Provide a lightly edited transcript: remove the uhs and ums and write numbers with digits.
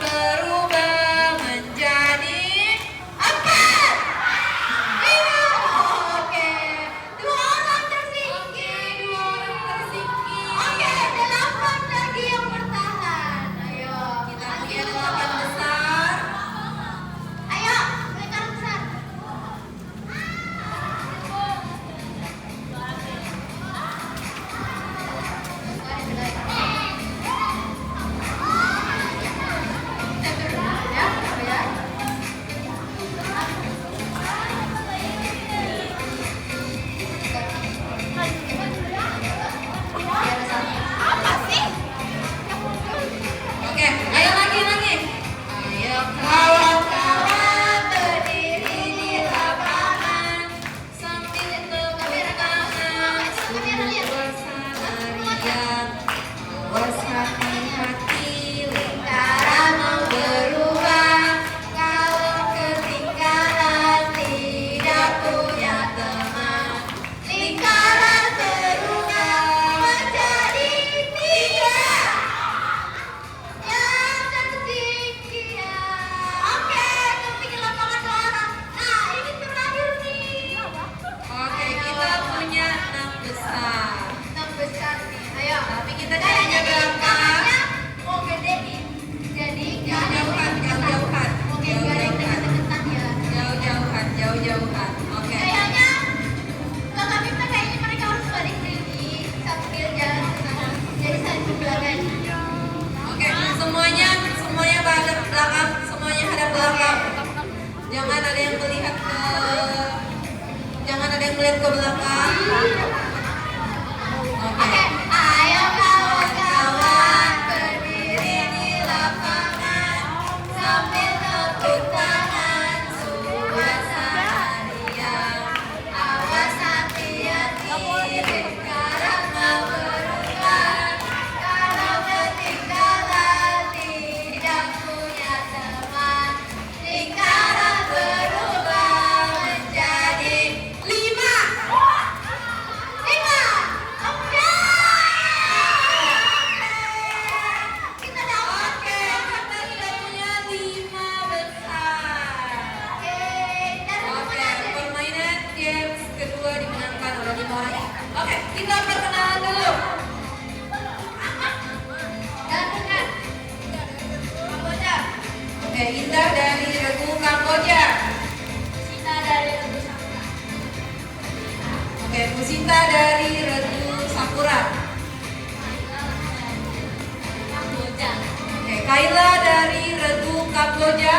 berubah menjadi 4, 5. Oke, 2 orang tersingkir. Oke, 8 lagi yang bertahan. Ayo, kita punya 8 besar. Ayo, lingkaran besar. Oke, ayo lagi. Ayo kawan-kawan berdiri di lapangan sambil bertangan bersaharia. Awas hati-hati lingkaran mau berubah. Kalau ketinggalan tidak punya teman, lingkaran berubah menjadi 3. Yang tertinggi. Oke, kepingin lapangan suara. Nah, ini terakhir nih. Oke, kita punya 6 besar. 6 besar nih. Ayo. Tapi kita kayaknya berapa? Mau gede nih. Jadi jauh-jauhan. Oke, gak ada yang dekat-dekatan ya. Jauh-jauhan. Oke. Kayaknya kakak Bimta kayaknya mereka harus balik lagi sambil jalan ke sana. Jadi saling berbelakang. Oke, semuanya hadap belakang, semuanya hadap belakang. Jangan ada yang melihat ke belakang. Oke, ayo kawan-kawan berdiri di lapangan sambil tepuk tangan suasana. Awas hati-hati lingkaran mau berubah. Kalau ketinggalan tidak punya teman, lingkaran berubah menjadi 5. 5. Oke. Kita dapat. Oke, kita sudah punya 5 besar. Oke, permainan games kedua dimenangkan oleh 5 orang. Oke, kita perkenalan dulu. Kamboja. Oke, Indah dari Regu Kamboja. Sita dari Regu Sakura. Oke, Musita dari Regu Sakura. Kamboja. Oke, Kayla dari Regu Kamboja.